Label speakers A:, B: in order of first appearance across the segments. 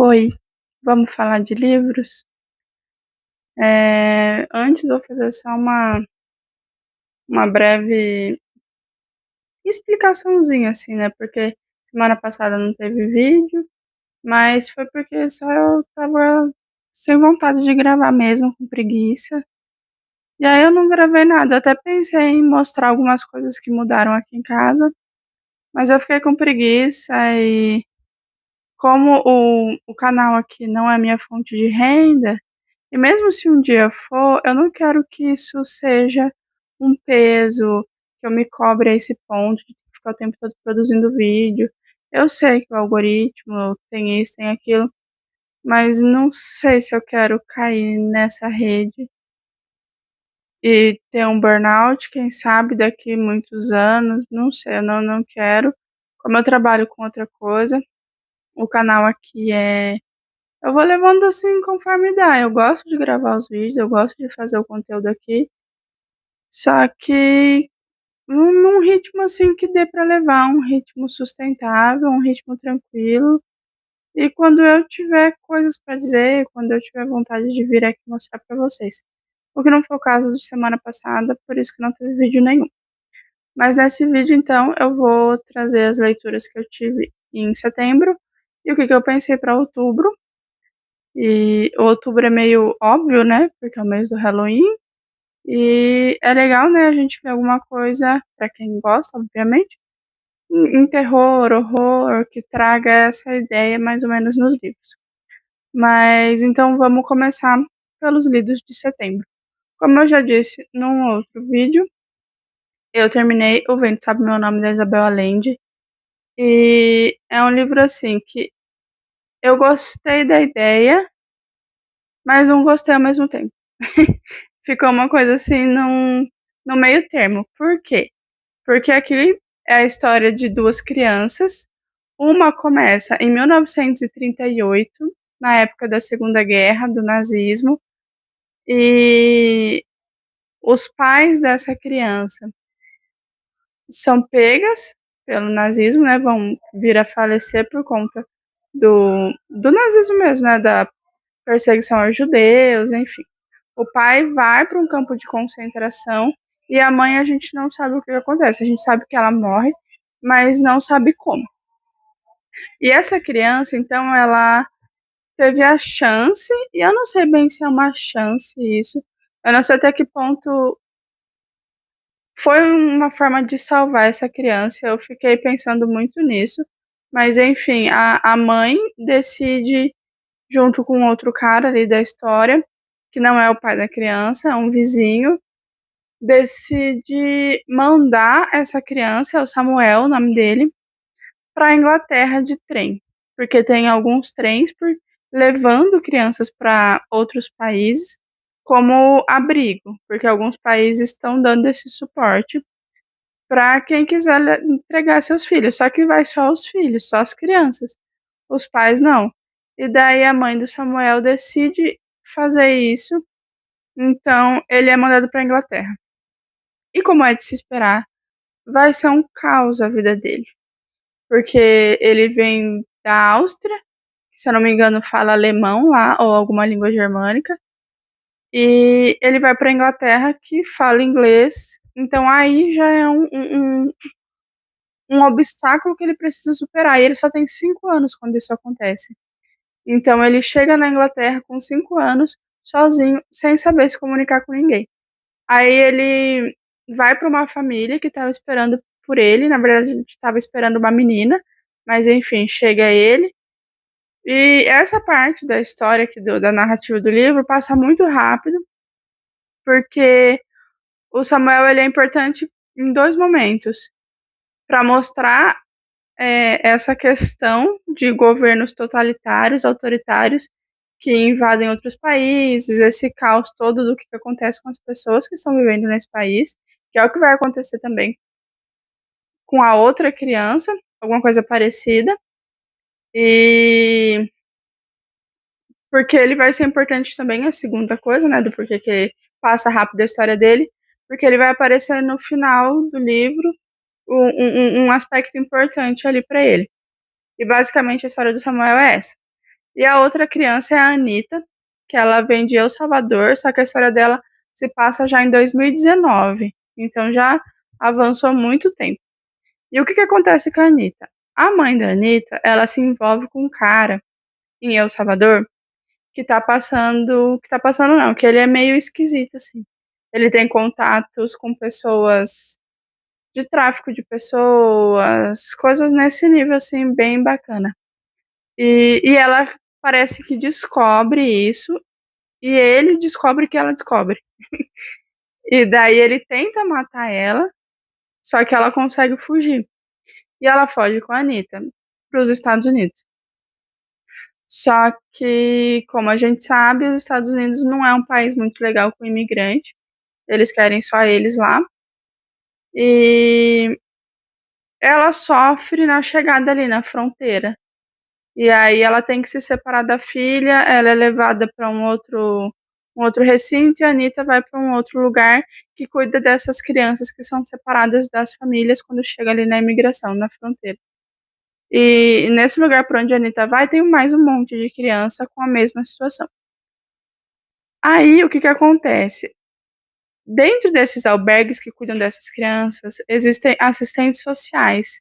A: Oi, vamos falar de livros? Antes vou fazer só uma breve explicaçãozinha, assim, né, porque semana passada não teve vídeo, mas foi porque só eu estava sem vontade de gravar mesmo, com preguiça, e aí eu não gravei nada. Eu até pensei em mostrar algumas coisas que mudaram aqui em casa, mas eu fiquei com preguiça e como o canal aqui não é minha fonte de renda. E mesmo se um dia for, eu não quero que isso seja um peso, que eu me cobre a esse ponto de ficar o tempo todo produzindo vídeo. Eu sei que o algoritmo tem isso, tem aquilo, mas não sei se eu quero cair nessa rede e ter um burnout, quem sabe daqui muitos anos, não sei, eu não quero. Como eu trabalho com outra coisa, o canal aqui eu vou levando assim conforme dá. Eu gosto de gravar os vídeos, eu gosto de fazer o conteúdo aqui, só que num ritmo assim que dê pra levar, um ritmo sustentável, um ritmo tranquilo. E quando eu tiver coisas pra dizer, quando eu tiver vontade de vir aqui mostrar pra vocês. O que não foi o caso de semana passada, por isso que não teve vídeo nenhum. Mas nesse vídeo, então, eu vou trazer as leituras que eu tive em setembro e o que eu pensei pra outubro. E outubro é meio óbvio, né, porque é o mês do Halloween, e é legal, né, a gente ver alguma coisa, pra quem gosta, obviamente, em terror, horror, que traga essa ideia mais ou menos nos livros. Mas então vamos começar pelos lidos de setembro. Como eu já disse num outro vídeo, eu terminei O Vento Sabe Meu Nome, da Isabel Allende, e é um livro, assim, que eu gostei da ideia, mas não gostei ao mesmo tempo. Ficou uma coisa assim no meio termo. Por quê? Porque aqui é a história de 2 crianças. Uma começa em 1938, na época da Segunda Guerra, do nazismo, e os pais dessa criança são pegas pelo nazismo, né, vão vir a falecer por conta do nazismo mesmo, né, da perseguição aos judeus, enfim. O pai vai para um campo de concentração e a mãe a gente não sabe o que acontece. A gente sabe que ela morre, mas não sabe como. E essa criança, então, ela teve a chance, e eu não sei bem se é uma chance isso, eu não sei até que ponto foi uma forma de salvar essa criança, eu fiquei pensando muito nisso, mas enfim, a mãe decide, junto com outro cara ali da história, que não é o pai da criança, é um vizinho, decide mandar essa criança, é o Samuel, o nome dele, para a Inglaterra de trem, porque tem alguns trens levando crianças para outros países como abrigo, porque alguns países estão dando esse suporte para quem quiser entregar seus filhos, só que vai só os filhos, só as crianças, os pais não. E daí a mãe do Samuel decide fazer isso, então ele é mandado para a Inglaterra. E como é de se esperar, vai ser um caos a vida dele, porque ele vem da Áustria, que se eu não me engano fala alemão lá, ou alguma língua germânica, e ele vai para a Inglaterra que fala inglês, então aí já é um obstáculo que ele precisa superar, e ele só tem 5 anos quando isso acontece. Então ele chega na Inglaterra com 5 anos, sozinho, sem saber se comunicar com ninguém. Aí ele vai para uma família que estava esperando por ele, na verdade a gente estava esperando uma menina, mas enfim, chega ele. E essa parte da história aqui da narrativa do livro passa muito rápido, porque o Samuel ele é importante em 2 momentos, para mostrar, essa questão de governos totalitários, autoritários, que invadem outros países, esse caos todo do que acontece com as pessoas que estão vivendo nesse país, que é o que vai acontecer também com a outra criança, alguma coisa parecida. E porque ele vai ser importante também, a segunda coisa, né, do porquê que passa rápido a história dele, porque ele vai aparecer no final do livro um aspecto importante ali para ele. E basicamente a história do Samuel é essa. E a outra criança é a Anitta, que ela vem de El Salvador, só que a história dela se passa já em 2019, então já avançou muito tempo. E o que acontece com a Anitta? A mãe da Anitta, ela se envolve com um cara em El Salvador que tá passando não, que ele é meio esquisito, assim. Ele tem contatos com pessoas de tráfico de pessoas, coisas nesse nível, assim, bem bacana. E ela parece que descobre isso, e ele descobre que ela descobre. E daí ele tenta matar ela, só que ela consegue fugir. E ela foge com a Anitta para os Estados Unidos. Só que, como a gente sabe, os Estados Unidos não é um país muito legal com imigrante. Eles querem só eles lá. E ela sofre na chegada ali na fronteira. E aí ela tem que se separar da filha, ela é levada para um outro recinto e a Anitta vai para um outro lugar que cuida dessas crianças que são separadas das famílias quando chega ali na imigração, na fronteira. E nesse lugar para onde a Anitta vai, tem mais um monte de criança com a mesma situação. Aí o que que acontece? Dentro desses albergues que cuidam dessas crianças, existem assistentes sociais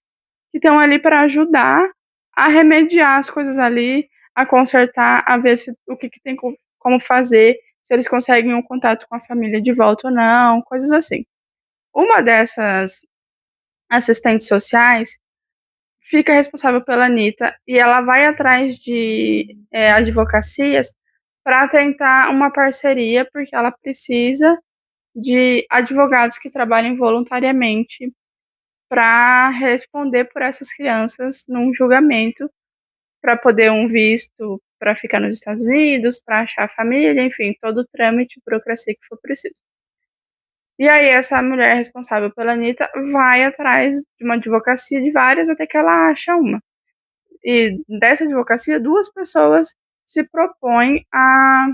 A: que estão ali para ajudar a remediar as coisas ali, a consertar, a ver se o que que tem como fazer, se eles conseguem um contato com a família de volta ou não, coisas assim. Uma dessas assistentes sociais fica responsável pela Anitta e ela vai atrás de advocacias para tentar uma parceria, porque ela precisa de advogados que trabalhem voluntariamente para responder por essas crianças num julgamento, para poder um visto para ficar nos Estados Unidos, para achar a família, enfim, todo o trâmite, burocracia que for preciso. E aí essa mulher responsável pela Anitta vai atrás de uma advocacia de várias até que ela acha uma. E dessa advocacia, 2 pessoas se propõem a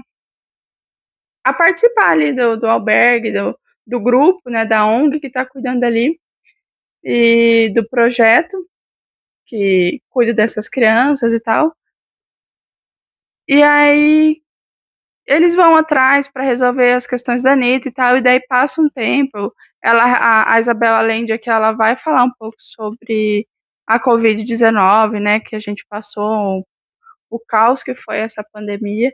A: participar ali do albergue, do grupo, né, da ONG que está cuidando ali, e do projeto que cuida dessas crianças e tal. E aí eles vão atrás para resolver as questões da Anitta e tal, e daí passa um tempo, a Isabel Allende aqui, ela vai falar um pouco sobre a Covid-19, né, que a gente passou, o caos que foi essa pandemia,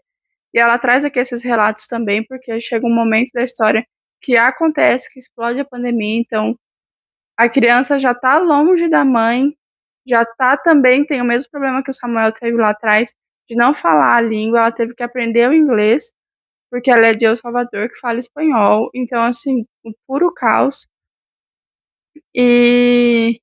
A: e ela traz aqui esses relatos também, porque chega um momento da história que acontece, que explode a pandemia, então a criança já tá longe da mãe, já tá também tem o mesmo problema que o Samuel teve lá atrás, de não falar a língua, ela teve que aprender o inglês, porque ela é de El Salvador, que fala espanhol, então, assim, um puro caos. E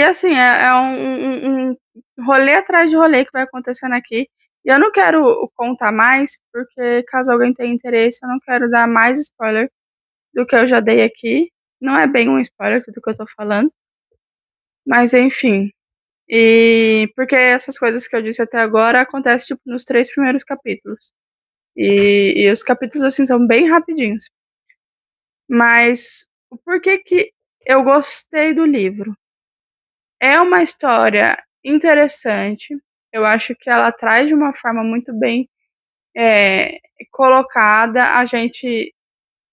A: assim, é um rolê atrás de rolê que vai acontecendo aqui, e eu não quero contar mais, porque caso alguém tenha interesse, eu não quero dar mais spoiler do que eu já dei aqui. Não é bem um spoiler do que eu tô falando, mas enfim. E porque essas coisas que eu disse até agora acontecem, tipo, nos 3 primeiros capítulos. E os capítulos, assim, são bem rapidinhos. Mas o porquê que eu gostei do livro? É uma história interessante, eu acho que ela traz de uma forma muito bem, colocada, a gente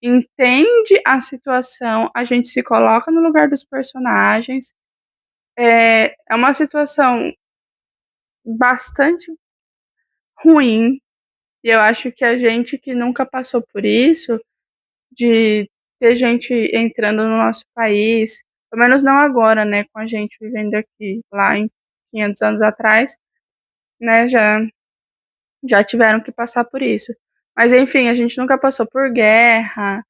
A: entende a situação, a gente se coloca no lugar dos personagens. É uma situação bastante ruim, e eu acho que a gente que nunca passou por isso, de ter gente entrando no nosso país, pelo menos não agora, né, com a gente vivendo aqui, lá em 500 anos atrás, né, já tiveram que passar por isso. Mas enfim, a gente nunca passou por guerra,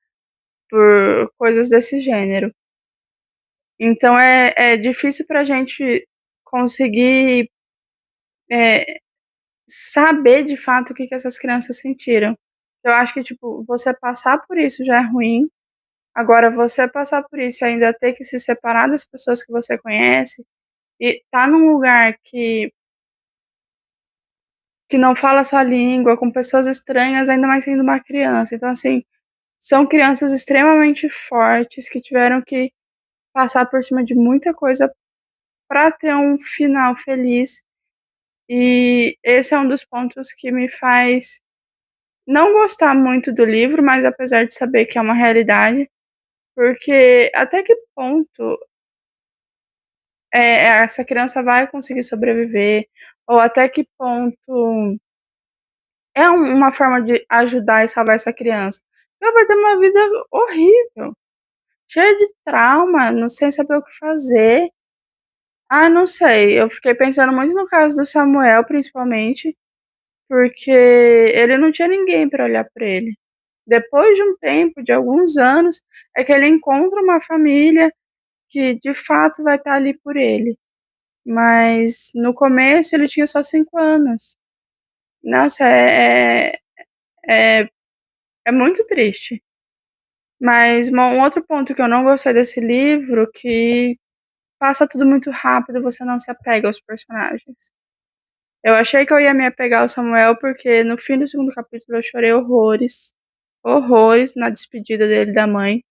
A: por coisas desse gênero. Então é difícil pra gente conseguir, eh, saber de fato o que que essas crianças sentiram. Eu acho que, tipo, você passar por isso já é ruim, agora você passar por isso e ainda ter que se separar das pessoas que você conhece, e tá num lugar que não fala a sua língua, com pessoas estranhas, ainda mais sendo uma criança. Então, assim, são crianças extremamente fortes que tiveram que passar por cima de muita coisa para ter um final feliz. E esse é um dos pontos que me faz não gostar muito do livro, mas apesar de saber que é uma realidade, porque até que ponto essa criança vai conseguir sobreviver, ou até que ponto é uma forma de ajudar e salvar essa criança. Ela vai ter uma vida horrível, cheia de trauma, não sem saber o que fazer. Ah, não sei, eu fiquei pensando muito no caso do Samuel, principalmente, porque ele não tinha ninguém para olhar para ele. Depois de um tempo, de alguns anos, é que ele encontra uma família que de fato vai estar ali por ele. Mas no começo ele tinha só 5 anos. Nossa, é, é muito triste. Mas um outro ponto que eu não gostei desse livro, que passa tudo muito rápido, você não se apega aos personagens. Eu achei que eu ia me apegar ao Samuel, porque no fim do segundo capítulo eu chorei horrores, horrores na despedida dele da mãe.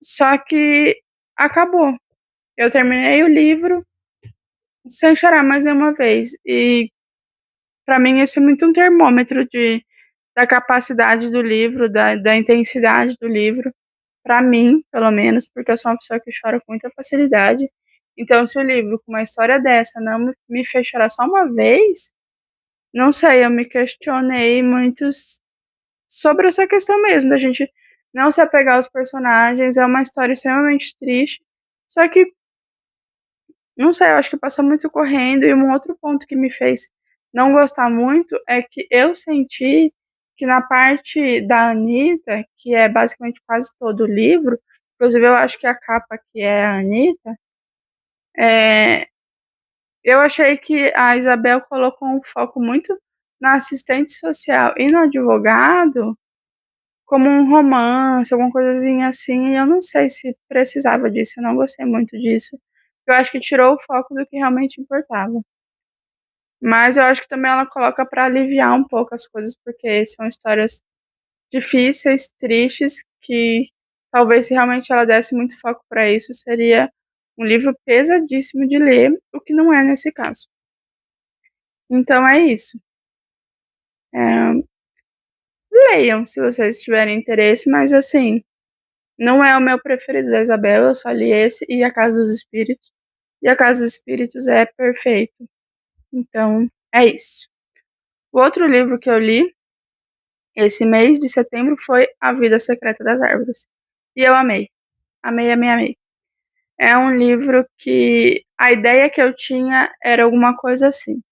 A: Só que acabou. Eu terminei o livro sem chorar mais nenhuma vez. E pra mim isso é muito um termômetro da capacidade do livro, da intensidade do livro. Pra mim, pelo menos, porque eu sou uma pessoa que chora com muita facilidade. Então, se o livro com uma história dessa não me fez chorar só uma vez, não sei, eu me questionei muito sobre essa questão mesmo, da gente não se apegar aos personagens. É uma história extremamente triste, só que, não sei, eu acho que passou muito correndo. E um outro ponto que me fez não gostar muito é que eu senti que na parte da Anitta, que é basicamente quase todo o livro, inclusive eu acho que a capa que é a Anitta, é, eu achei que a Isabel colocou um foco muito na assistente social e no advogado, como um romance, alguma coisinha assim, e eu não sei se precisava disso, eu não gostei muito disso. Eu acho que tirou o foco do que realmente importava. Mas eu acho que também ela coloca para aliviar um pouco as coisas, porque são histórias difíceis, tristes, que talvez se realmente ela desse muito foco para isso, seria um livro pesadíssimo de ler, o que não é nesse caso. Então é isso. É, leiam se vocês tiverem interesse, mas assim, não é o meu preferido da Isabel, eu só li esse e A Casa dos Espíritos. E A Casa dos Espíritos é perfeito. Então, é isso. O outro livro que eu li esse mês de setembro foi A Vida Secreta das Árvores. E eu amei. Amei, amei, amei. É um livro que a ideia que eu tinha era alguma coisa assim.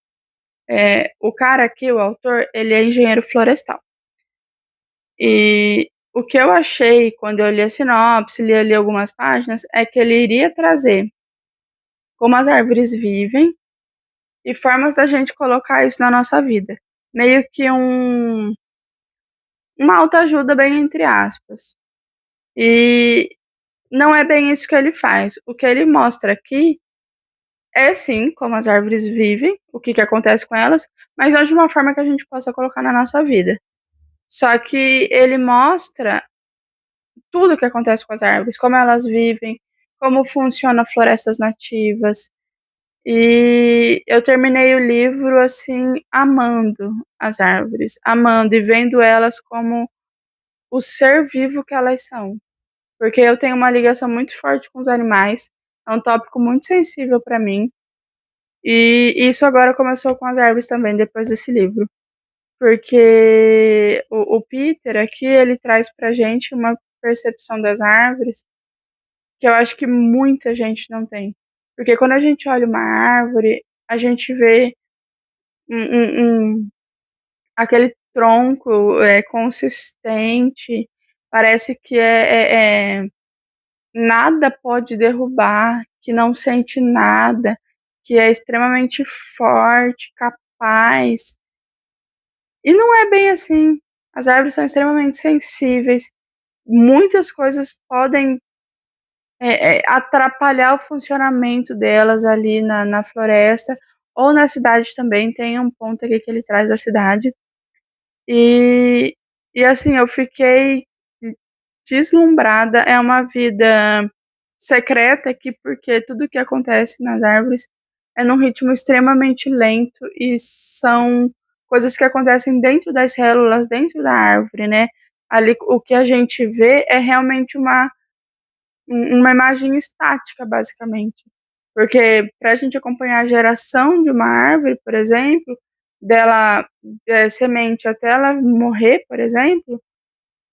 A: O cara aqui, o autor, ele é engenheiro florestal. E o que eu achei quando eu li a sinopse, li ali algumas páginas, é que ele iria trazer como as árvores vivem e formas da gente colocar isso na nossa vida. Meio que uma autoajuda bem entre aspas. E não é bem isso que ele faz. O que ele mostra aqui é sim como as árvores vivem, o que acontece com elas, mas não de uma forma que a gente possa colocar na nossa vida. Só que ele mostra tudo o que acontece com as árvores, como elas vivem, como funcionam florestas nativas. E eu terminei o livro assim, amando as árvores, amando e vendo elas como o ser vivo que elas são. Porque eu tenho uma ligação muito forte com os animais, é um tópico muito sensível para mim. E isso agora começou com as árvores também, depois desse livro. Porque o Peter aqui, ele traz pra gente uma percepção das árvores que eu acho que muita gente não tem. Porque quando a gente olha uma árvore, a gente vê aquele tronco consistente, parece que nada pode derrubar, que não sente nada, que é extremamente forte, capaz. E não é bem assim. As árvores são extremamente sensíveis. Muitas coisas podem atrapalhar o funcionamento delas ali na floresta ou na cidade também. Tem um ponto aqui que ele traz da cidade. E, e assim, eu fiquei deslumbrada. É uma vida secreta aqui, porque tudo que acontece nas árvores é num ritmo extremamente lento e são coisas que acontecem dentro das células, dentro da árvore, né. Ali o que a gente vê é realmente uma imagem estática, basicamente. Porque para a gente acompanhar a geração de uma árvore, por exemplo, dela, semente até ela morrer, por exemplo,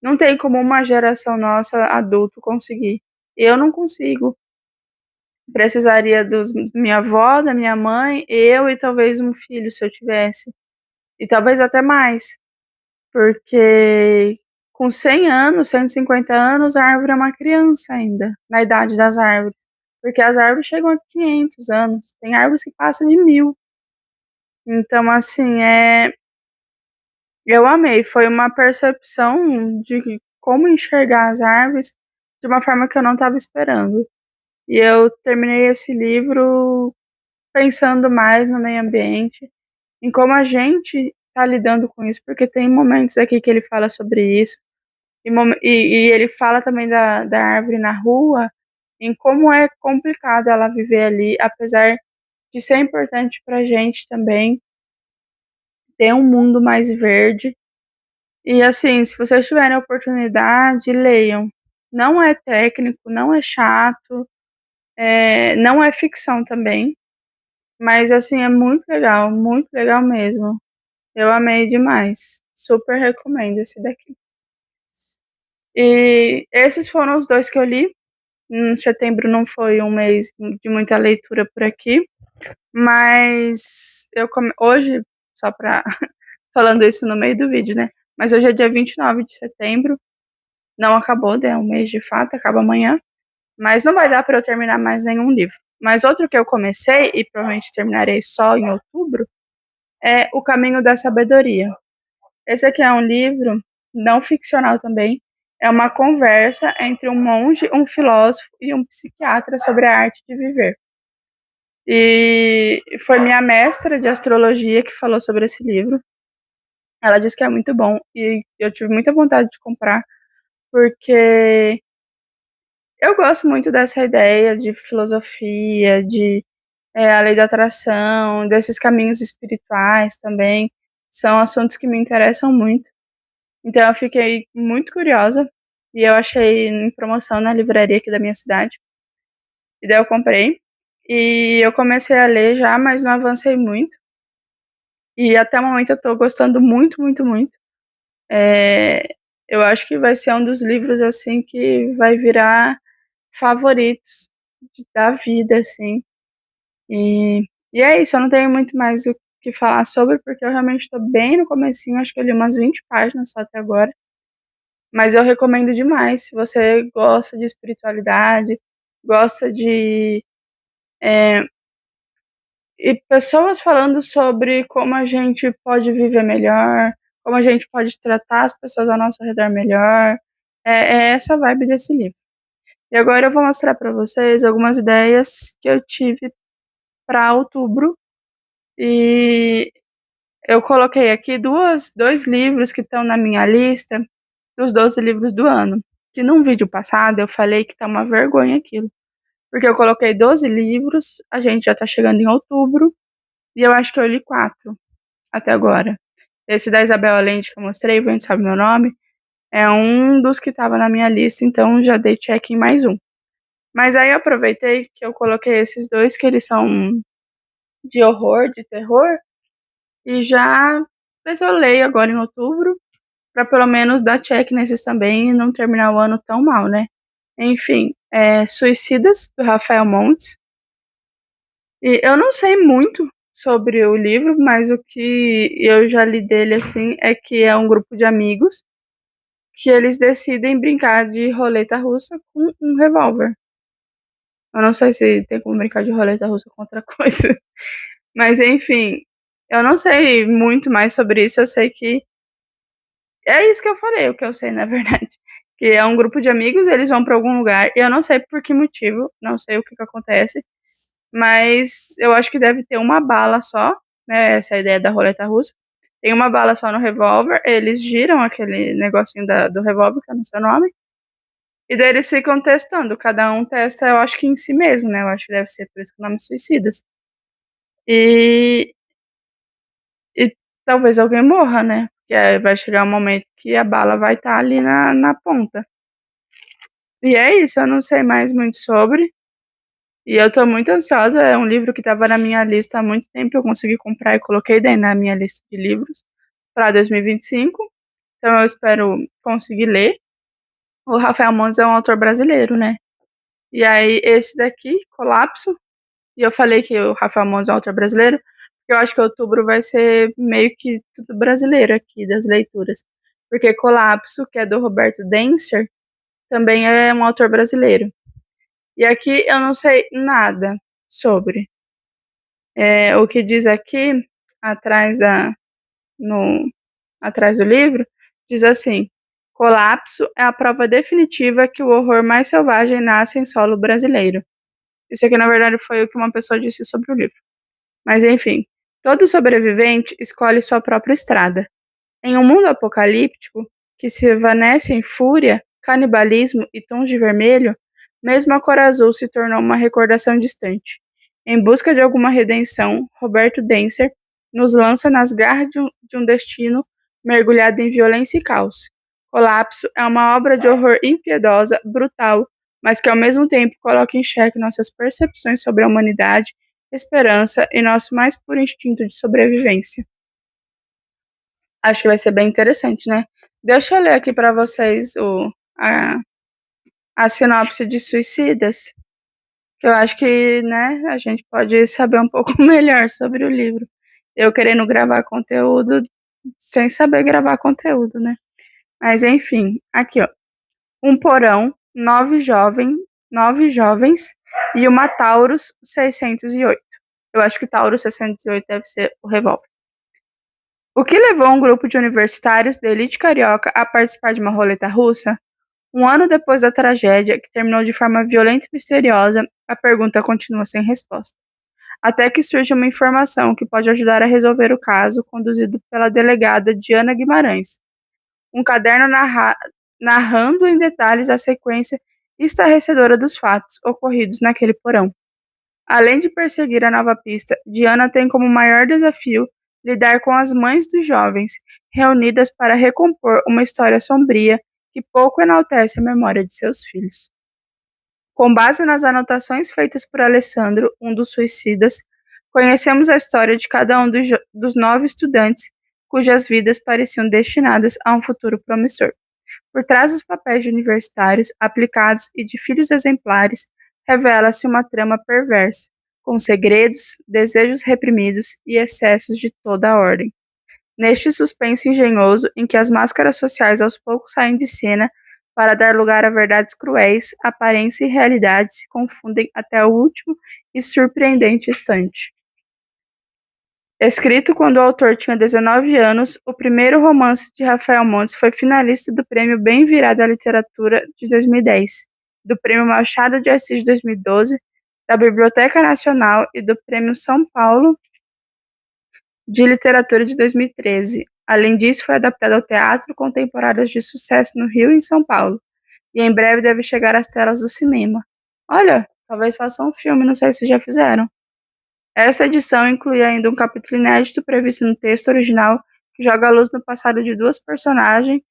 A: não tem como uma geração nossa, adulto, conseguir. Eu não consigo. Precisaria dos minha avó, da minha mãe, eu e talvez um filho, se eu tivesse. E talvez até mais, porque com 100 anos, 150 anos, a árvore é uma criança ainda, na idade das árvores. Porque as árvores chegam a 500 anos, tem árvores que passam de 1000. Então, assim, eu amei, foi uma percepção de como enxergar as árvores de uma forma que eu não estava esperando. E eu terminei esse livro pensando mais no meio ambiente, em como a gente está lidando com isso, porque tem momentos aqui que ele fala sobre isso, e ele fala também da árvore na rua, em como é complicado ela viver ali, apesar de ser importante para a gente também ter um mundo mais verde. E assim, se vocês tiverem a oportunidade, leiam. Não é técnico, não é chato, não é ficção também, mas assim, é muito legal mesmo. Eu amei demais. Super recomendo esse daqui. E esses foram os 2 que eu li. Setembro não foi um mês de muita leitura por aqui, mas hoje, só pra falando isso no meio do vídeo, né, mas hoje é dia 29 de setembro, não acabou, né, um mês de fato, acaba amanhã, mas não vai dar pra eu terminar mais nenhum livro. Mas outro que eu comecei, e provavelmente terminarei só em outubro, é O Caminho da Sabedoria. Esse aqui é um livro não ficcional também, é uma conversa entre um monge, um filósofo e um psiquiatra sobre a arte de viver. E foi minha mestra de astrologia que falou sobre esse livro. Ela disse que é muito bom e eu tive muita vontade de comprar, porque eu gosto muito dessa ideia de filosofia, de a lei da atração, desses caminhos espirituais também. São assuntos que me interessam muito. Então eu fiquei muito curiosa e eu achei em promoção na livraria aqui da minha cidade. E daí eu comprei. E eu comecei a ler já, mas não avancei muito. E até o momento eu tô gostando muito, muito, muito. Eu acho que vai ser um dos livros, assim, que vai virar favoritos da vida, assim. E, e é isso, eu não tenho muito mais o que falar sobre, porque eu realmente tô bem no comecinho, acho que eu li umas 20 páginas só até agora. Mas eu recomendo demais, se você gosta de espiritualidade, gosta de e pessoas falando sobre como a gente pode viver melhor, como a gente pode tratar as pessoas ao nosso redor melhor. É essa vibe desse livro. E agora eu vou mostrar para vocês algumas ideias que eu tive para outubro. E eu coloquei aqui 2 livros que estão na minha lista dos 12 livros do ano. Que num vídeo passado eu falei que tá uma vergonha aquilo. Porque eu coloquei 12 livros, a gente já tá chegando em outubro, e eu acho que eu li 4 até agora. Esse da Isabel Allende que eu mostrei, o Vento Sabe Meu Nome, é um dos que estava na minha lista, então já dei check em mais um. Mas aí eu aproveitei que eu coloquei esses 2, que eles são de horror, de terror, e já ver se eu leio agora em outubro, pra pelo menos dar check nesses também e não terminar o ano tão mal, né. Enfim, Suicidas, do Rafael Montes. E eu não sei muito sobre o livro, mas o que eu já li dele, assim, é que é um grupo de amigos que eles decidem brincar de roleta russa com um revólver. Eu não sei se tem como brincar de roleta russa com outra coisa, mas enfim, eu não sei muito mais sobre isso, eu sei que é isso que eu falei, o que eu sei na verdade, que é um grupo de amigos, eles vão pra algum lugar, e eu não sei por que motivo, não sei o que acontece, mas eu acho que deve ter uma bala só, né, essa é a ideia da roleta russa. Tem uma bala só no revólver, eles giram aquele negocinho do revólver, que eu não sei o nome, e daí eles ficam testando, cada um testa, eu acho que em si mesmo, né, eu acho que deve ser por isso que o nome é Suicidas. E e talvez alguém morra, né, porque aí vai chegar um momento que a bala vai estar ali na ponta. E é isso, eu não sei mais muito sobre, e eu tô muito ansiosa, é um livro que estava na minha lista há muito tempo, eu consegui comprar e coloquei daí na minha lista de livros pra 2025, então eu espero conseguir ler. O Rafael Montes é um autor brasileiro, né, e aí esse daqui, Colapso, e eu falei que o Rafael Montes é um autor brasileiro, porque eu acho que outubro vai ser meio que tudo brasileiro aqui, das leituras. Porque Colapso, que é do Roberto Denser, também é um autor brasileiro. E aqui eu não sei nada sobre. O que diz aqui, atrás, no, atrás do livro, diz assim: Colapso é a prova definitiva que o horror mais selvagem nasce em solo brasileiro. Isso aqui, na verdade, foi o que uma pessoa disse sobre o livro. Mas enfim, todo sobrevivente escolhe sua própria estrada. Em um mundo apocalíptico que se evanece em fúria, canibalismo e tons de vermelho, mesmo a cor azul se tornou uma recordação distante. Em busca de alguma redenção, Roberto Denser nos lança nas garras de um destino mergulhado em violência e caos. Colapso é uma obra de horror impiedosa, brutal, mas que ao mesmo tempo coloca em xeque nossas percepções sobre a humanidade, esperança e nosso mais puro instinto de sobrevivência. Acho que vai ser bem interessante, né. Deixa eu ler aqui para vocês a a sinopse de Suicidas, que eu acho que, né, a gente pode saber um pouco melhor sobre o livro. Eu querendo gravar conteúdo sem saber gravar conteúdo, né. Mas enfim, aqui ó, um porão, 9 jovens e uma Taurus 608. Eu acho que o Taurus 608 deve ser o revólver. O que levou um grupo de universitários da elite carioca a participar de uma roleta russa? Um ano depois da tragédia, que terminou de forma violenta e misteriosa, a pergunta continua sem resposta. Até que surge uma informação que pode ajudar a resolver o caso, conduzido pela delegada Diana Guimarães. Um caderno narrando em detalhes a sequência estarrecedora dos fatos ocorridos naquele porão. Além de perseguir a nova pista, Diana tem como maior desafio lidar com as mães dos jovens, reunidas para recompor uma história sombria que pouco enaltece a memória de seus filhos. Com base nas anotações feitas por Alessandro, um dos suicidas, conhecemos a história de cada um dos 9 estudantes cujas vidas pareciam destinadas a um futuro promissor. Por trás dos papéis de universitários aplicados e de filhos exemplares, revela-se uma trama perversa, com segredos, desejos reprimidos e excessos de toda a ordem. Neste suspense engenhoso, em que as máscaras sociais aos poucos saem de cena para dar lugar a verdades cruéis, aparência e realidade se confundem até o último e surpreendente instante. Escrito quando o autor tinha 19 anos, o primeiro romance de Rafael Montes foi finalista do Prêmio Bem Virado à Literatura de 2010, do Prêmio Machado de Assis de 2012, da Biblioteca Nacional e do Prêmio São Paulo de Literatura de 2013. Além disso, foi adaptado ao teatro, com temporadas de sucesso no Rio e em São Paulo, e em breve deve chegar às telas do cinema. Olha, talvez façam um filme, não sei se já fizeram. Essa edição inclui ainda um capítulo inédito previsto no texto original que joga a luz no passado de duas personagens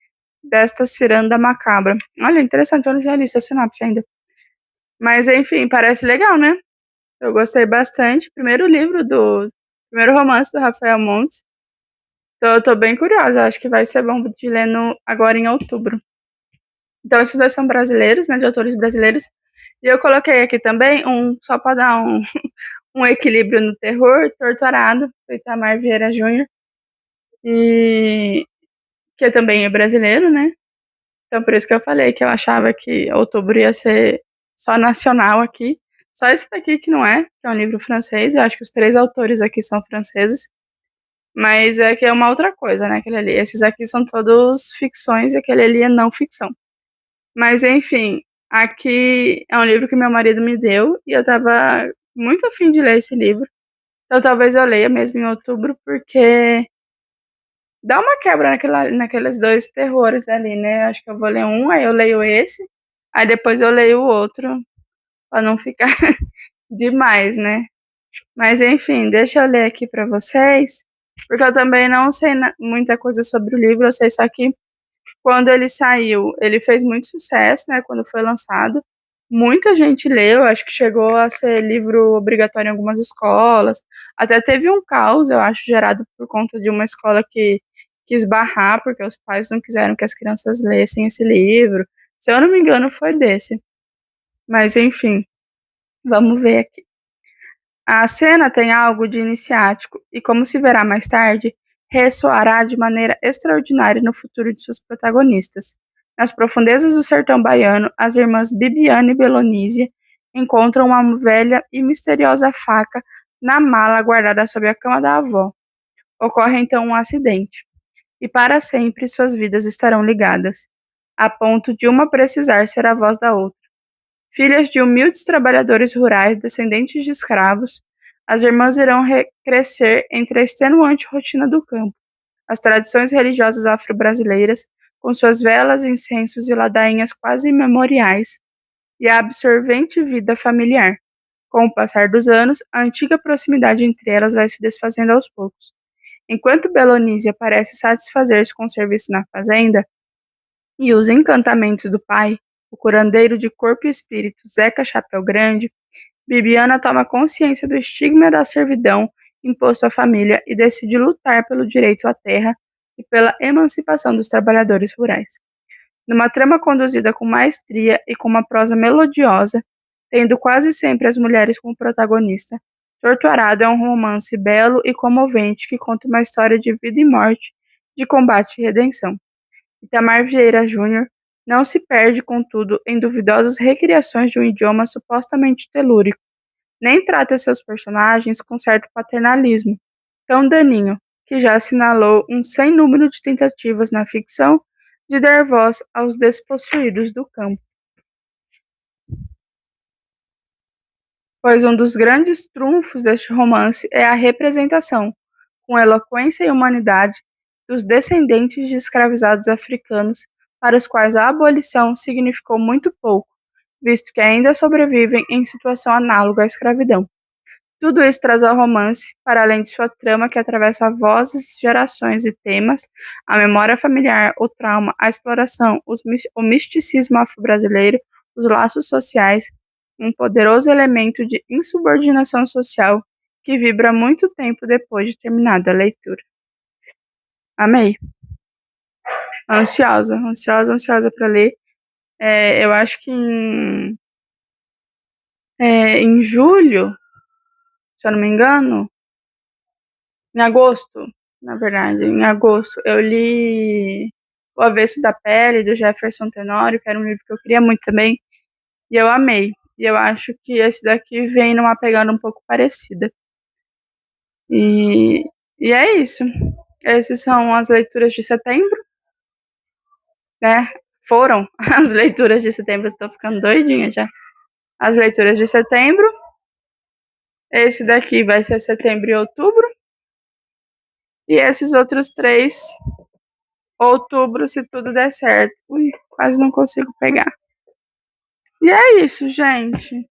A: desta ciranda macabra. Olha, interessante, eu não tinha lido a sinopse ainda. Mas enfim, parece legal, né? Eu gostei bastante. Primeiro romance do Rafael Montes. Tô bem curiosa, acho que vai ser bom de ler agora em outubro. Então, esses dois são brasileiros, né? De autores brasileiros. E eu coloquei aqui também só para dar um equilíbrio no terror, Torturado, do Itamar Vieira Júnior, e que também é brasileiro, né? Então por isso que eu falei que eu achava que outubro ia ser só nacional aqui. Só esse daqui que não é, que é um livro francês, eu acho que os 3 autores aqui são franceses, mas é que é uma outra coisa, né, aquele ali. Esses aqui são todos ficções e aquele ali é não ficção. Mas enfim, aqui é um livro que meu marido me deu e eu estava muito afim de ler esse livro. Então talvez eu leia mesmo em outubro, porque dá uma quebra naqueles 2 terrores ali, né. Acho que eu vou ler um, aí eu leio esse, aí depois eu leio o outro, pra não ficar demais, né. Mas enfim, deixa eu ler aqui para vocês, porque eu também não sei muita coisa sobre o livro, eu sei só que quando ele saiu, ele fez muito sucesso, né, quando foi lançado. Muita gente leu, acho que chegou a ser livro obrigatório em algumas escolas. Até teve um caos, eu acho, gerado por conta de uma escola que quis barrar, porque os pais não quiseram que as crianças lessem esse livro. Se eu não me engano, foi desse. Mas enfim, vamos ver aqui. A cena tem algo de iniciático e, como se verá mais tarde, ressoará de maneira extraordinária no futuro de suas protagonistas. Nas profundezas do sertão baiano, as irmãs Bibiana e Belonísia encontram uma velha e misteriosa faca na mala guardada sob a cama da avó. Ocorre então um acidente, e para sempre suas vidas estarão ligadas, a ponto de uma precisar ser a voz da outra. Filhas de humildes trabalhadores rurais, descendentes de escravos, as irmãs irão crescer entre a extenuante rotina do campo, as tradições religiosas afro-brasileiras, com suas velas, incensos e ladainhas quase imemoriais, e a absorvente vida familiar. Com o passar dos anos, a antiga proximidade entre elas vai se desfazendo aos poucos. Enquanto Belonísia parece satisfazer-se com o serviço na fazenda e os encantamentos do pai, o curandeiro de corpo e espírito Zeca Chapéu Grande, Bibiana toma consciência do estigma da servidão imposto à família e decide lutar pelo direito à terra e pela emancipação dos trabalhadores rurais. Numa trama conduzida com maestria e com uma prosa melodiosa, tendo quase sempre as mulheres como protagonista, Torturado é um romance belo e comovente que conta uma história de vida e morte, de combate e redenção. Itamar Vieira Júnior não se perde, contudo, em duvidosas recriações de um idioma supostamente telúrico, nem trata seus personagens com certo paternalismo, tão daninho, que já assinalou um sem número de tentativas na ficção de dar voz aos despossuídos do campo. Pois um dos grandes trunfos deste romance é a representação, com eloquência e humanidade, dos descendentes de escravizados africanos para os quais a abolição significou muito pouco, visto que ainda sobrevivem em situação análoga à escravidão. Tudo isso traz ao romance, para além de sua trama que atravessa vozes, gerações e temas, a memória familiar, o trauma, a exploração, o misticismo afro-brasileiro, os laços sociais, um poderoso elemento de insubordinação social que vibra muito tempo depois de terminada a leitura. Amei. Ansiosa, ansiosa, ansiosa para ler. Eu acho que em julho, se eu não me engano, em agosto, na verdade, em agosto, eu li O Avesso da Pele, do Jefferson Tenório, que era um livro que eu queria muito também, e eu amei. E eu acho que esse daqui vem numa pegada um pouco parecida. E, e é isso. Essas são as leituras de setembro, né? Foram as leituras de setembro, tô ficando doidinha já. As leituras de setembro. Esse daqui vai ser setembro e outubro. E esses outros 3, outubro, se tudo der certo. Ui, quase não consigo pegar. E é isso, gente.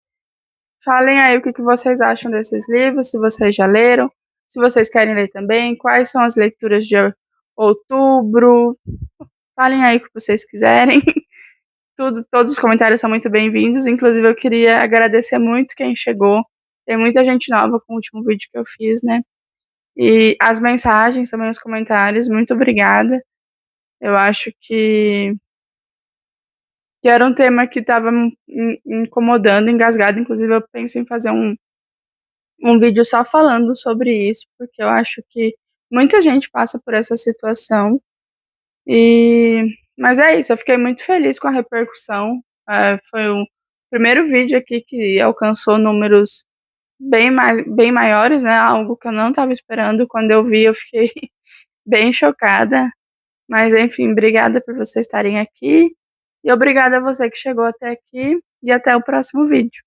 A: Falem aí o que vocês acham desses livros, se vocês já leram, se vocês querem ler também, quais são as leituras de outubro. Falem aí o que vocês quiserem. Todos os comentários são muito bem-vindos. Inclusive, eu queria agradecer muito quem chegou. Tem muita gente nova com o último vídeo que eu fiz, né? E as mensagens, também os comentários, muito obrigada. Eu acho que era um tema que estava me incomodando, engasgado. Inclusive, eu penso em fazer um vídeo só falando sobre isso, porque eu acho que muita gente passa por essa situação. Mas é isso, eu fiquei muito feliz com a repercussão. Foi o primeiro vídeo aqui que alcançou números bem maiores, né? Algo que eu não estava esperando. Quando eu vi, eu fiquei bem chocada. Mas enfim, obrigada por vocês estarem aqui. E obrigada a você que chegou até aqui. E até o próximo vídeo.